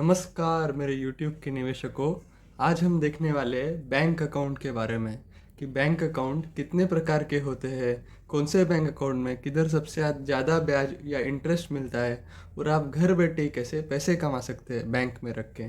नमस्कार मेरे YouTube के निवेशकों। आज हम देखने वाले हैं बैंक अकाउंट के बारे में कि बैंक अकाउंट कितने प्रकार के होते हैं, कौन से बैंक अकाउंट में किधर सबसे ज़्यादा ब्याज या इंटरेस्ट मिलता है और आप घर बैठे कैसे पैसे कमा सकते हैं बैंक में रख के।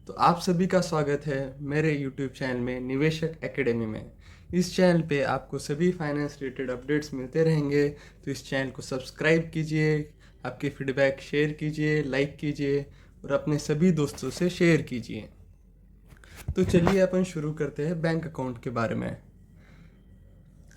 तो आप सभी का स्वागत है मेरे YouTube चैनल में निवेशक एकेडमी में। इस चैनल पे आपको सभी फाइनेंस रिलेटेड अपडेट्स मिलते रहेंगे, तो इस चैनल को सब्सक्राइब कीजिए, आपके फीडबैक शेयर कीजिए, लाइक कीजिए और अपने सभी दोस्तों से शेयर कीजिए। तो चलिए अपन शुरू करते हैं बैंक अकाउंट के बारे में।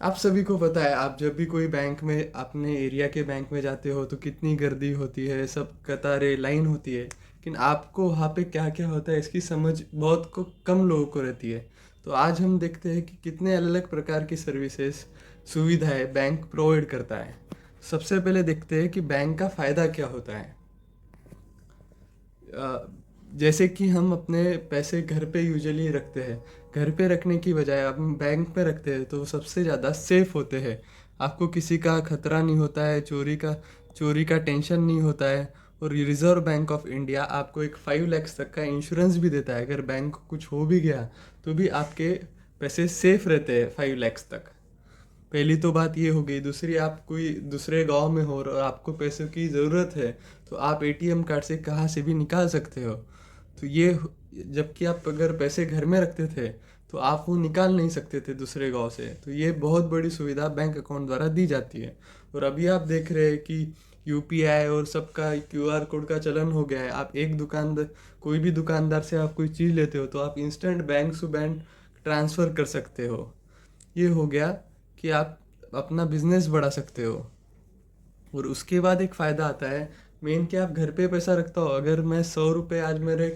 आप सभी को पता है, आप जब भी कोई बैंक में अपने एरिया के बैंक में जाते हो तो कितनी गर्दी होती है, सब कतारें लाइन होती है, लेकिन आपको वहाँ पे क्या क्या होता है इसकी समझ बहुत को कम लोगों को रहती है। तो आज हम देखते हैं कि कितने अलग अलग प्रकार की सर्विसेज सुविधाएं बैंक प्रोवाइड करता है। सबसे पहले देखते हैं कि बैंक का फ़ायदा क्या होता है। जैसे कि हम अपने पैसे घर पे यूजुअली रखते हैं, घर पे रखने की बजाय हम बैंक में रखते हैं तो सबसे ज़्यादा सेफ होते हैं। आपको किसी का खतरा नहीं होता है, चोरी का टेंशन नहीं होता है। और रिजर्व बैंक ऑफ इंडिया आपको एक 5 लाख तक का इंश्योरेंस भी देता है। अगर बैंक को कुछ हो भी गया तो भी आपके पैसे सेफ रहते हैं 5 लाख तक। पहली तो बात ये हो गई। दूसरी, आप कोई दूसरे गांव में हो और आपको पैसों की ज़रूरत है तो आप एटीएम कार्ड से कहाँ से भी निकाल सकते हो। तो ये, जबकि आप अगर पैसे घर में रखते थे तो आप वो निकाल नहीं सकते थे दूसरे गांव से। तो ये बहुत बड़ी सुविधा बैंक अकाउंट द्वारा दी जाती है। और अभी आप देख रहे हैं कि यूपीआई और सबका क्यूआर कोड का चलन हो गया है। आप एक दुकानदार, कोई भी दुकानदार से आप कोई चीज़ लेते हो तो आप इंस्टेंट बैंक से बैंक ट्रांसफ़र कर सकते हो। ये हो गया कि आप अपना बिजनेस बढ़ा सकते हो। और उसके बाद एक फ़ायदा आता है मेन, कि आप घर पे पैसा रखता हो। अगर मैं 100 रुपये आज मेरे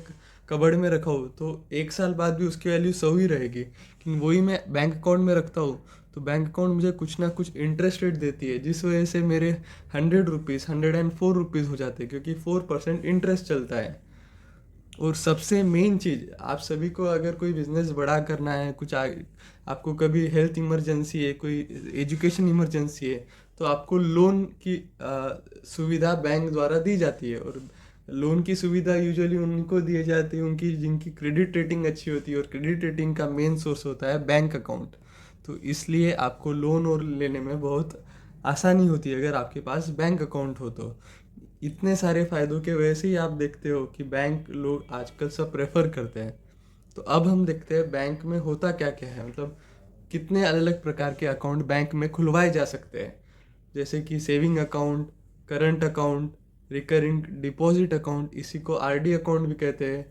कबड़ में रखा हूँ तो 1 साल बाद भी उसकी वैल्यू 100 ही रहेगी। लेकिन वही मैं बैंक अकाउंट में रखता हूँ तो बैंक अकाउंट मुझे कुछ ना कुछ इंटरेस्ट रेट देती है, जिस वजह से मेरे 100 रुपीज़ 104 रुपीज़ हो जाते हैं, क्योंकि 4% इंटरेस्ट चलता है। और सबसे मेन चीज़, आप सभी को अगर कोई बिजनेस बड़ा करना है, आपको कभी हेल्थ इमरजेंसी है, कोई एजुकेशन इमरजेंसी है, तो आपको लोन की सुविधा बैंक द्वारा दी जाती है। और लोन की सुविधा यूजुअली उनको दी जाती है उनकी जिनकी क्रेडिट रेटिंग अच्छी होती है, और क्रेडिट रेटिंग का मेन सोर्स होता है बैंक अकाउंट। तो इसलिए आपको लोन और लेने में बहुत आसानी होती है अगर आपके पास बैंक अकाउंट हो तो। इतने सारे फ़ायदों के वजह से ही आप देखते हो कि बैंक लोग आजकल सब प्रेफर करते हैं। तो अब हम देखते हैं बैंक में होता क्या क्या है, मतलब कितने अलग अलग प्रकार के अकाउंट बैंक में खुलवाए जा सकते हैं। जैसे कि saving account, current account, recurring deposit account, इसी को आरडी अकाउंट भी कहते हैं,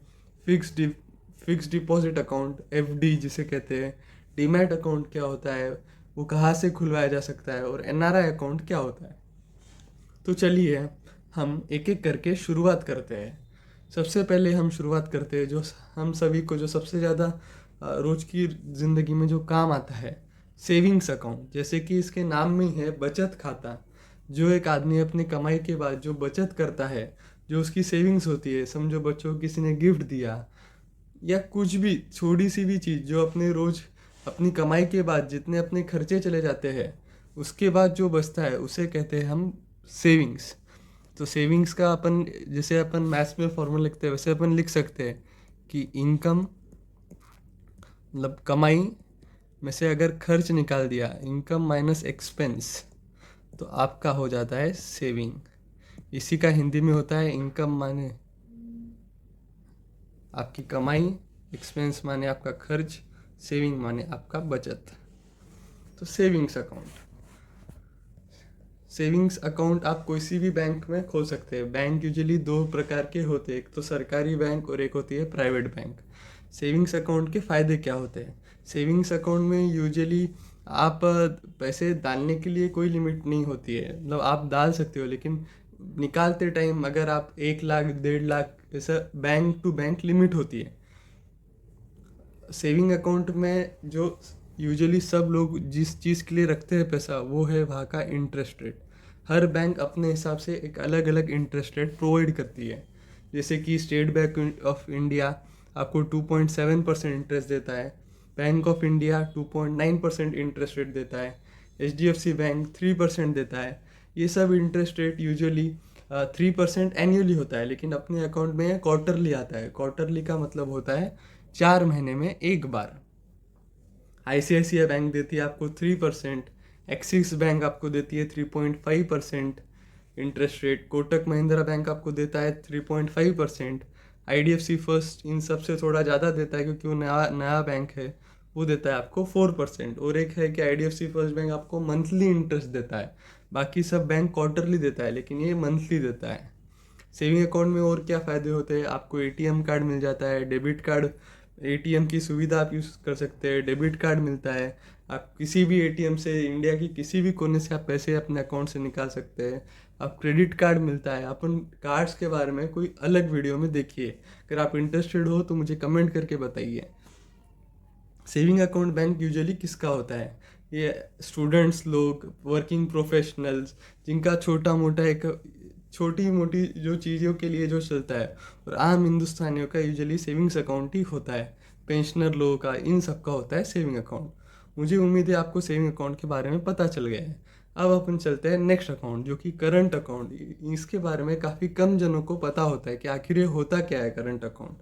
फिक्स डिपॉजिट अकाउंट, एफडी जिसे कहते हैं, डीमैट अकाउंट क्या होता है, वो कहाँ से खुलवाया जा सकता है, और एनआरआई अकाउंट क्या होता है। तो चलिए हम एक एक करके शुरुआत करते हैं। सबसे पहले हम शुरुआत करते हैं जो हम सभी को जो सबसे ज़्यादा रोज़ की ज़िंदगी में जो काम आता है, सेविंग्स अकाउंट। जैसे कि इसके नाम में ही है बचत खाता। जो एक आदमी अपनी कमाई के बाद जो बचत करता है, जो उसकी सेविंग्स होती है, समझो बच्चों को किसी ने गिफ्ट दिया या कुछ भी छोटी सी भी चीज़ जो अपने रोज़ अपनी कमाई के बाद जितने अपने खर्चे चले जाते हैं, उसके बाद जो बचता है उसे कहते हैं हम सेविंग्स। तो सेविंग्स का अपन, जैसे अपन मैथ्स में फॉर्मूला लिखते हैं वैसे अपन लिख सकते हैं कि इनकम, मतलब कमाई में से अगर खर्च निकाल दिया, इनकम माइनस एक्सपेंस, तो आपका हो जाता है सेविंग। इसी का हिंदी में होता है इनकम माने आपकी कमाई, एक्सपेंस माने आपका खर्च, सेविंग माने आपका बचत। तो सेविंग्स अकाउंट, सेविंग्स अकाउंट आप कोई सी भी बैंक में खोल सकते हैं। बैंक यूजुअली 2 प्रकार के होते हैं, एक तो सरकारी बैंक और एक होती है प्राइवेट बैंक। सेविंग्स अकाउंट के फ़ायदे क्या होते हैं? सेविंग्स अकाउंट में यूजुअली आप पैसे डालने के लिए कोई लिमिट नहीं होती है, मतलब आप डाल सकते हो, लेकिन निकालते टाइम अगर आप 1 लाख 1.5 लाख ऐसा बैंक टू बैंक लिमिट होती है। सेविंग अकाउंट में जो यूजुअली सब लोग जिस चीज़ के लिए रखते हैं पैसा, वो है वहाँ का इंटरेस्ट रेट। हर बैंक अपने हिसाब से एक अलग अलग इंटरेस्ट रेट प्रोवाइड करती है। जैसे कि स्टेट बैंक ऑफ इंडिया आपको 2.7% इंटरेस्ट देता है, bank of India 2.9% interest rate देता है, एचडीएफसी बैंक 3% देता है। ये सब इंटरेस्ट रेट यूजुअली 3% एन्युअली होता है, लेकिन अपने अकाउंट में क्वार्टरली आता है। क्वार्टरली का मतलब होता है 4 महीने में एक बार। ICICI बैंक देती है आपको 3%, एक्सिस बैंक आपको देती है 3.5% interest rate, Kotak Mahindra bank आपको देता है 3.5%, IDFC फर्स्ट इन सब से थोड़ा ज़्यादा देता है क्योंकि वो नया नया बैंक है, वो देता है आपको 4%। और एक है कि IDFC फर्स्ट बैंक आपको मंथली इंटरेस्ट देता है, बाकी सब बैंक क्वार्टरली देता है, लेकिन ये मंथली देता है। सेविंग अकाउंट में और क्या फ़ायदे होते हैं, आपको ATM कार्ड मिल जाता है, डेबिट कार्ड, ATM की सुविधा आप यूज़ कर सकते हैं, डेबिट कार्ड मिलता है, आप किसी भी ATM से इंडिया की किसी भी कोने से आप पैसे अपने अकाउंट से निकाल सकते हैं। आप क्रेडिट कार्ड मिलता है। अपन कार्ड्स के बारे में कोई अलग वीडियो में देखिए, अगर आप इंटरेस्टेड हो तो मुझे कमेंट करके बताइए। सेविंग अकाउंट बैंक यूजुअली किसका होता है, ये स्टूडेंट्स लोग, वर्किंग प्रोफेशनल्स, जिनका छोटा मोटा एक छोटी मोटी जो चीज़ों के लिए जो चलता है, और आम हिंदुस्तानियों का यूजुअली सेविंग्स अकाउंट ही होता है। पेंशनर लोगों का, इन सब का होता है सेविंग अकाउंट। मुझे उम्मीद है आपको सेविंग अकाउंट के बारे में पता चल गया है। अब अपन चलते हैं नेक्स्ट अकाउंट, जो कि करंट अकाउंट। इसके बारे में काफ़ी कम जनों को पता होता है कि आखिर ये होता क्या है current account.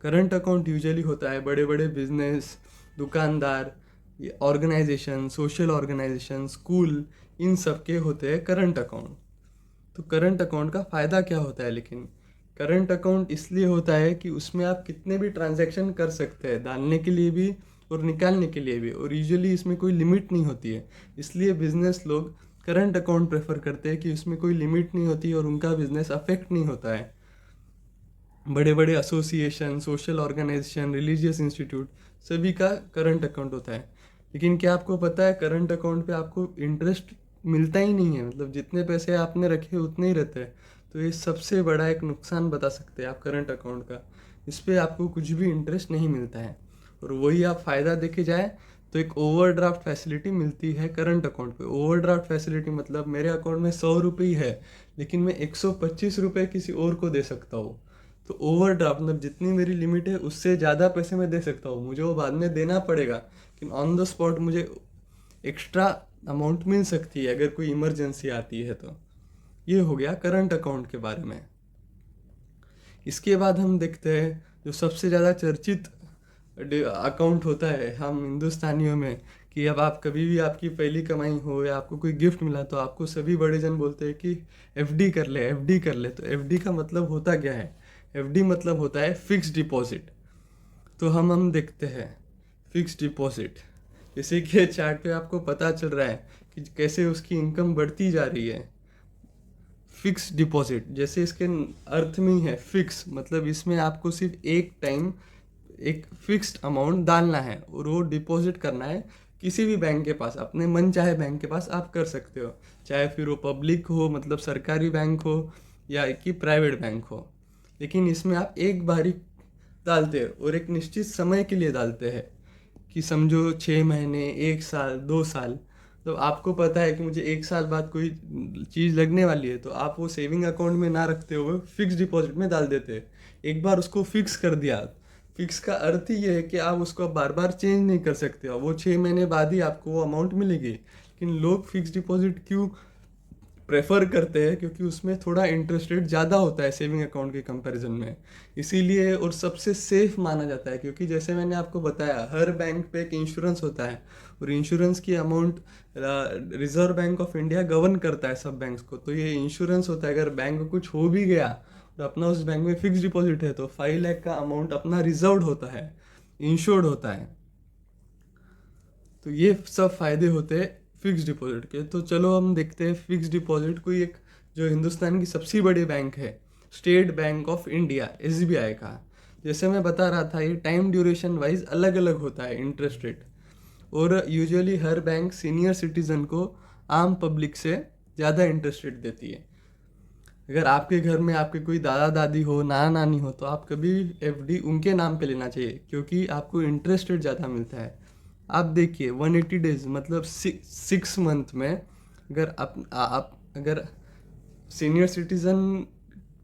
Current account usually होता है बड़े बड़े बिजनेस, दुकानदार, ऑर्गेनाइजेशन, सोशल ऑर्गेनाइजेशन, स्कूल, इन सब के होते हैं करंट अकाउंट। तो करंट अकाउंट का फ़ायदा क्या होता है, लेकिन करंट अकाउंट इसलिए होता है कि उसमें आप कितने भी ट्रांजैक्शन कर सकते हैं, डालने के लिए भी और निकालने के लिए भी, और यूजुअली इसमें कोई लिमिट नहीं होती है। इसलिए बिजनेस लोग करंट अकाउंट प्रेफर करते हैं कि उसमें कोई लिमिट नहीं होती और उनका बिजनेस अफेक्ट नहीं होता है। बड़े बड़े association, social organisation, religious institute, सभी का करंट अकाउंट होता है। लेकिन क्या आपको पता है करंट अकाउंट पे आपको इंटरेस्ट मिलता ही नहीं है, मतलब जितने पैसे आपने रखे उतने ही रहते हैं। तो ये सबसे बड़ा एक नुकसान बता सकते हैं आप करंट अकाउंट का, इस पर आपको कुछ भी इंटरेस्ट नहीं मिलता है। और वही आप फ़ायदा देखे जाए तो एक ओवरड्राफ्ट फैसिलिटी मिलती है करंट अकाउंट पे। ओवरड्राफ्ट फैसिलिटी मतलब मेरे अकाउंट में 100 रुपये ही है, लेकिन मैं 125 रुपये किसी और को दे सकता हूँ। तो ओवरड्राफ्ट मतलब जितनी मेरी लिमिट है उससे ज़्यादा पैसे मैं दे सकता हूँ, मुझे वो बाद में देना पड़ेगा, लेकिन ऑन द स्पॉट मुझे एक्स्ट्रा अमाउंट मिल सकती है अगर कोई इमरजेंसी आती है। तो ये हो गया करंट अकाउंट के बारे में। इसके बाद हम देखते हैं जो सबसे ज़्यादा चर्चित अकाउंट होता है हम हिंदुस्तानियों में, कि अब आप कभी भी आपकी पहली कमाई हो या आपको कोई गिफ्ट मिला तो आपको सभी बड़े जन बोलते हैं कि FD कर ले, FD कर ले। तो FD का मतलब होता क्या है, FD मतलब होता है फिक्स डिपॉजिट। तो हम देखते हैं फिक्स डिपॉजिट, जैसे कि चार्ट पे आपको पता चल रहा है कि कैसे उसकी इनकम बढ़ती जा रही है। फिक्स डिपॉजिट जैसे इसके अर्थ में ही है, फिक्स मतलब इसमें आपको सिर्फ एक टाइम एक फिक्स्ड अमाउंट डालना है और वो डिपॉजिट करना है किसी भी बैंक के पास, अपने मन चाहे बैंक के पास आप कर सकते हो, चाहे फिर वो पब्लिक हो मतलब सरकारी बैंक हो या कि प्राइवेट बैंक हो। लेकिन इसमें आप एक बारी डालते हो और एक निश्चित समय के लिए डालते हैं, कि समझो 6 महीने, 1 साल, 2 साल। तो आपको पता है कि मुझे 1 साल बाद कोई चीज़ लगने वाली है, तो आप वो सेविंग अकाउंट में ना रखते हुए फिक्स डिपॉजिट में डाल देते हैं। एक बार उसको फिक्स कर दिया, फिक्स का अर्थ ही ये है कि आप उसको बार बार चेंज नहीं कर सकते हो, वो 6 महीने बाद ही आपको वो अमाउंट मिलेगी। लेकिन लोग फिक्स डिपॉजिट क्यों प्रेफर करते हैं, क्योंकि उसमें थोड़ा इंटरेस्ट रेट ज़्यादा होता है सेविंग अकाउंट के कंपैरिजन में, इसीलिए, और सबसे सेफ माना जाता है। क्योंकि जैसे मैंने आपको बताया हर बैंक पे एक इंश्योरेंस होता है, और इंश्योरेंस की amount reserve bank of India govern करता है सब बैंक्स को। तो ये इंश्योरेंस होता है, अगर बैंक को कुछ हो भी गया तो अपना उस बैंक में फिक्स डिपॉजिट है तो 5 लाख का अमाउंट अपना रिजर्व होता है, इंश्योर्ड होता है। तो ये सब फायदे होते हैं फिक्स डिपॉजिट के। तो चलो हम देखते हैं फिक्स डिपॉजिट कोई एक जो हिंदुस्तान की सबसे बड़ी बैंक है, state bank of India SBI का। जैसे मैं बता रहा था ये टाइम ड्यूरेशन वाइज अलग अलग होता है इंटरेस्ट रेट, और यूजुअली हर बैंक सीनियर सिटीजन को आम पब्लिक से ज़्यादा इंटरेस्ट रेट देती है। अगर आपके घर में आपके कोई दादा दादी हो, नाना नानी हो, तो आप कभी FD उनके नाम पे लेना चाहिए, क्योंकि आपको इंटरेस्ट रेट ज़्यादा मिलता है। आप देखिए 180 डेज मतलब 6 मंथ में, अगर आप अगर सीनियर सिटीज़न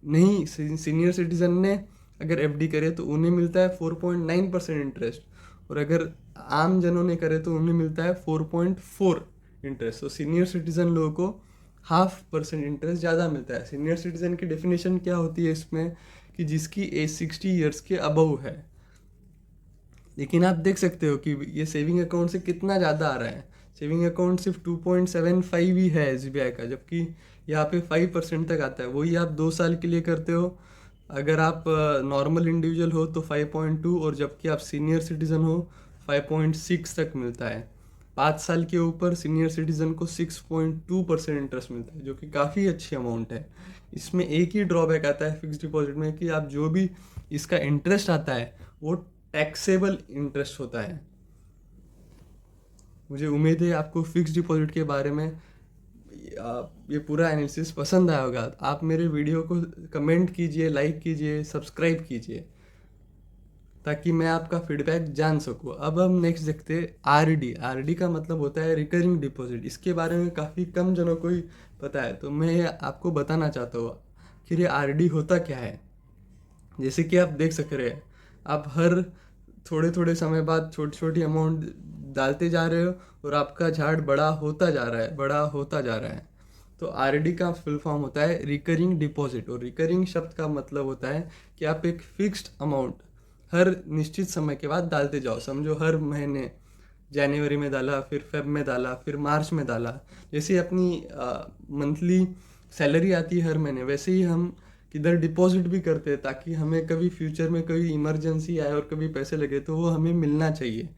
नहीं, सीनियर सिटीज़न ने अगर FD करे तो उन्हें मिलता है 4.9% इंटरेस्ट, और अगर आम जनों ने करे तो उन्हें मिलता है 4.4 इंटरेस्ट। तो सीनियर सिटीज़न लोगों को 0.5% इंटरेस्ट ज़्यादा मिलता है। सीनियर सिटीजन की डेफिनेशन क्या होती है इसमें, कि जिसकी एज 60 ईयर्स के अबव है। लेकिन आप देख सकते हो कि ये सेविंग अकाउंट से कितना ज़्यादा आ रहा है। सेविंग अकाउंट सिर्फ 2.75 ही है SBI का, जबकि यहाँ पे 5% तक आता है। वही आप 2 साल के लिए करते हो। अगर आप नॉर्मल इंडिविजुअल हो तो 5.2, और जबकि आप सीनियर सिटीज़न हो 5.6 तक मिलता है। 5 साल के ऊपर सीनियर सिटीज़न को 6.2% इंटरेस्ट मिलता है, जो कि काफ़ी अच्छी अमाउंट है। इसमें एक ही ड्रॉबैक आता है फिक्स डिपॉजिट में, कि आप जो भी इसका इंटरेस्ट आता है वो टैक्सेबल इंटरेस्ट होता है। मुझे उम्मीद है आपको फिक्स डिपॉजिट के बारे में ये पूरा एनालिसिस पसंद आया होगा। आप मेरे वीडियो को कमेंट कीजिए, लाइक कीजिए, सब्सक्राइब कीजिए, ताकि मैं आपका फीडबैक जान सकूँ। अब हम नेक्स्ट देखते हैं RD का मतलब होता है रिकरिंग डिपॉजिट। इसके बारे में काफ़ी कम जनों को ही पता है, तो मैं आपको बताना चाहता हूँ कि ये RD होता क्या है। जैसे कि आप देख सक रहे हैं, आप हर थोड़े थोड़े समय बाद छोटी छोटी अमाउंट डालते जा रहे हो, और आपका झाड़ बड़ा होता जा रहा है, बड़ा होता जा रहा है। तो RD का फुल फॉर्म होता है रिकरिंग डिपॉजिट, और रिकरिंग शब्द का मतलब होता है कि आप एक फिक्स्ड अमाउंट हर निश्चित समय के बाद डालते जाओ। समझो हर महीने जनवरी में डाला, फिर फेब में डाला, फिर मार्च में डाला। जैसे अपनी मंथली सैलरी आती है हर महीने, वैसे ही हम किधर डिपॉजिट भी करते हैं, ताकि हमें कभी फ्यूचर में कोई इमरजेंसी आए और कभी पैसे लगे तो वो हमें मिलना चाहिए।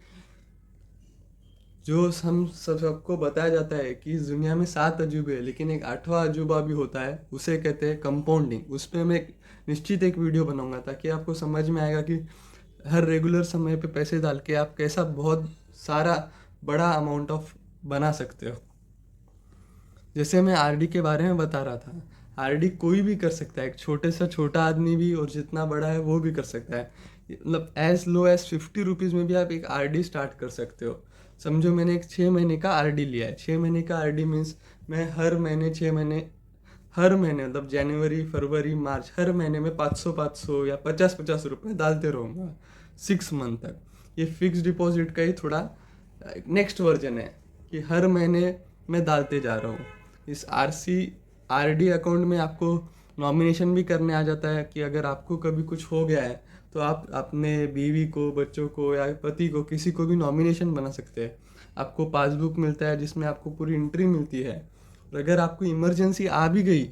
जो हम सबको बताया जाता है कि इस दुनिया में 7 अजूबे हैं, लेकिन एक 8वां अजूबा भी होता है, उसे कहते हैं कंपाउंडिंग। उस पर मैं निश्चित एक वीडियो बनाऊंगा, ताकि आपको समझ में आएगा कि हर रेगुलर समय पे पैसे डाल के आप कैसा बहुत सारा बड़ा अमाउंट ऑफ बना सकते हो। जैसे मैं RD के बारे में बता रहा था, RD कोई भी कर सकता है, एक छोटे से छोटा आदमी भी, और जितना बड़ा है वो भी कर सकता है। मतलब एज लो एज 50 रुपीज़ में भी आप एक RD स्टार्ट कर सकते हो। समझो मैंने एक 6 महीने का RD लिया है। 6 महीने का RD मीन्स मैं हर महीने 6 महीने, हर महीने मतलब जनवरी, फरवरी, मार्च, हर महीने में 500 या 50 रुपये डालते रहूँगा 6 मंथ तक। ये फिक्स डिपॉजिट का ही थोड़ा नेक्स्ट वर्जन है, कि हर महीने मैं डालते जा रहा हूँ। इस RD अकाउंट में आपको नॉमिनेशन भी करने आ जाता है, कि अगर आपको कभी कुछ हो गया है तो आप अपने बीवी को, बच्चों को या पति को, किसी को भी नॉमिनेशन बना सकते हैं। आपको पासबुक मिलता है जिसमें आपको पूरी एंट्री मिलती है, और अगर आपको इमरजेंसी आ भी गई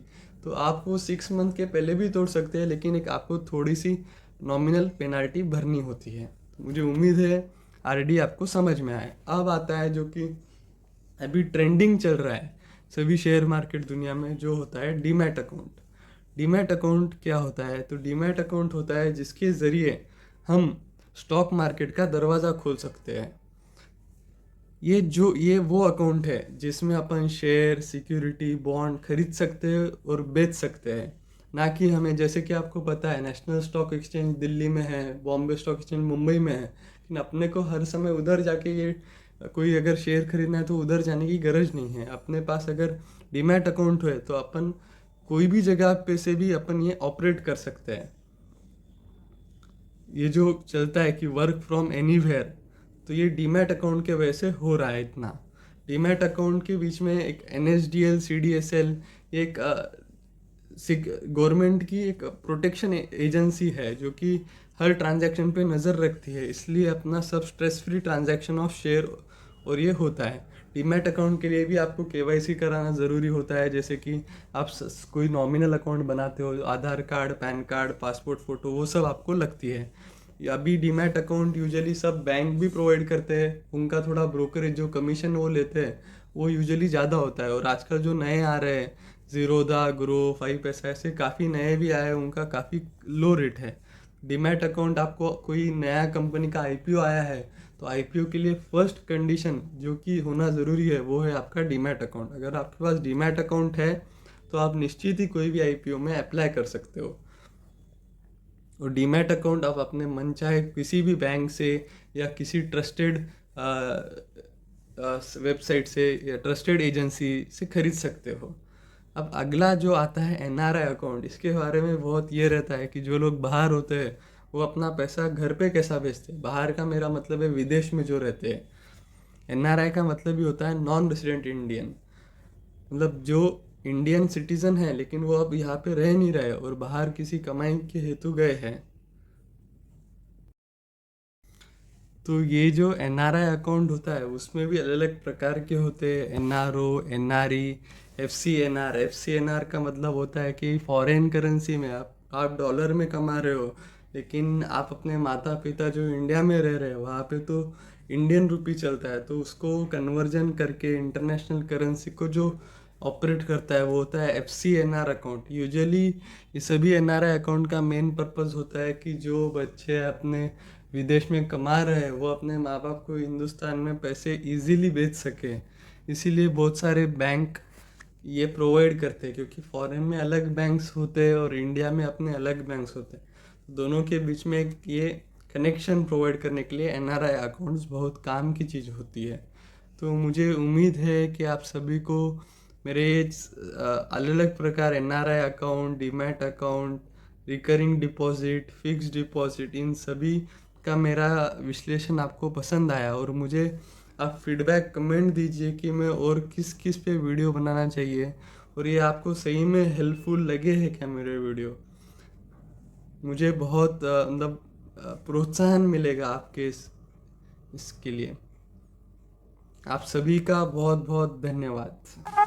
तो आप वो 6 मंथ के पहले भी तोड़ सकते हैं, लेकिन एक आपको थोड़ी सी नॉमिनल पेनाल्टी भरनी होती है। तो मुझे उम्मीद है RD आपको समझ में आए। अब आता है जो कि अभी ट्रेंडिंग चल रहा है सभी शेयर मार्केट दुनिया में, जो होता है डीमैट अकाउंट। डीमैट अकाउंट क्या होता है? तो डीमैट अकाउंट होता है जिसके ज़रिए हम स्टॉक मार्केट का दरवाज़ा खोल सकते हैं। ये वो अकाउंट है जिसमें अपन शेयर, सिक्योरिटी, बॉन्ड खरीद सकते हैं और बेच सकते हैं। ना कि हमें, जैसे कि आपको पता है नेशनल स्टॉक एक्सचेंज दिल्ली में है, बॉम्बे स्टॉक एक्सचेंज मुंबई में है, लेकिन अपने को हर समय उधर जाके ये कोई अगर शेयर खरीदना है तो उधर जाने की गरज नहीं है। अपने पास अगर डीमैट अकाउंट है तो अपन कोई भी जगह पे से भी अपन ये ऑपरेट कर सकते हैं। ये जो चलता है कि वर्क फ्रॉम एनीवेयर, तो ये डीमैट अकाउंट के वजह से हो रहा है इतना। डीमैट अकाउंट के बीच में एक NSDL, CDSL, एक गवर्नमेंट की एक प्रोटेक्शन एजेंसी है, जो कि हर ट्रांजैक्शन पे नज़र रखती है। इसलिए अपना सब stress free transaction of share और ये होता है। डीमैट अकाउंट के लिए भी आपको KYC कराना ज़रूरी होता है। जैसे कि आप कोई नॉमिनल अकाउंट बनाते हो, Aadhaar card, PAN card, passport photo, वो सब आपको लगती है। अभी डीमैट अकाउंट यूजुअली सब बैंक भी प्रोवाइड करते हैं। उनका थोड़ा ब्रोकरेज जो कमीशन वो लेते हैं वो यूजुअली ज़्यादा होता है। और आजकल जो नए आ रहे हैं, ज़ीरोधा, ग्रो, 5पैसा, ऐसे काफ़ी नए भी आए हैं, उनका काफ़ी लो रेट है। डीमैट अकाउंट, आपको कोई नया कंपनी का IPO आया है तो IPO के लिए फर्स्ट कंडीशन जो कि होना ज़रूरी है वो है आपका डीमैट अकाउंट। अगर आपके पास डीमैट अकाउंट है तो आप निश्चित ही कोई भी IPO में अप्लाई कर सकते हो। और डीमैट अकाउंट आप अपने मन चाहे किसी भी बैंक से या किसी ट्रस्टेड वेबसाइट से या ट्रस्टेड एजेंसी से खरीद सकते हो। अब अगला जो आता है NRI अकाउंट, इसके बारे में बहुत ये रहता है कि जो लोग बाहर होते हैं वो अपना पैसा घर पे कैसा भेजते हैं। बाहर का मेरा मतलब है विदेश में जो रहते हैं। NRI का मतलब ही होता है नॉन रेसिडेंट इंडियन, मतलब जो इंडियन सिटीजन है लेकिन वो अब यहाँ पे रह नहीं रहे और बाहर किसी कमाई के हेतु गए हैं। तो ये जो एनआरआई अकाउंट होता है उसमें भी अलग अलग प्रकार के होते हैं, एनआरओ, एनआरई, एफसीएनआर। एफसीएनआर का मतलब होता है कि फॉरेन करेंसी में आप डॉलर में कमा रहे हो, लेकिन आप अपने माता पिता जो इंडिया में रह रहे हो वहाँ पे तो इंडियन रुपी चलता है, तो उसको कन्वर्जन करके इंटरनेशनल करेंसी को जो ऑपरेट करता है वो होता है एफसीएनआर अकाउंट। यूजुअली ये सभी एनआरआई अकाउंट का मेन पर्पस होता है कि जो बच्चे अपने विदेश में कमा रहे हैं वो अपने माँ बाप को हिंदुस्तान में पैसे इजीली भेज सके। इसीलिए बहुत सारे बैंक ये प्रोवाइड करते हैं, क्योंकि फॉरेन में अलग बैंक्स होते हैं और इंडिया में अपने अलग बैंक्स होते हैं। दोनों के बीच में एक ये कनेक्शन प्रोवाइड करने के लिए एनआरआई अकाउंट्स बहुत काम की चीज़ होती है। तो मुझे उम्मीद है कि आप सभी को मेरे अलग अलग प्रकार NRI account, demat account, recurring deposit, fixed deposit, इन सभी का मेरा विश्लेषण आपको पसंद आया, और मुझे आप फीडबैक कमेंट दीजिए कि मैं और किस किस पे वीडियो बनाना चाहिए, और ये आपको सही में हेल्पफुल लगे हैं क्या मेरे वीडियो। मुझे बहुत मतलब प्रोत्साहन मिलेगा आपके इसके लिए। आप सभी का बहुत बहुत धन्यवाद।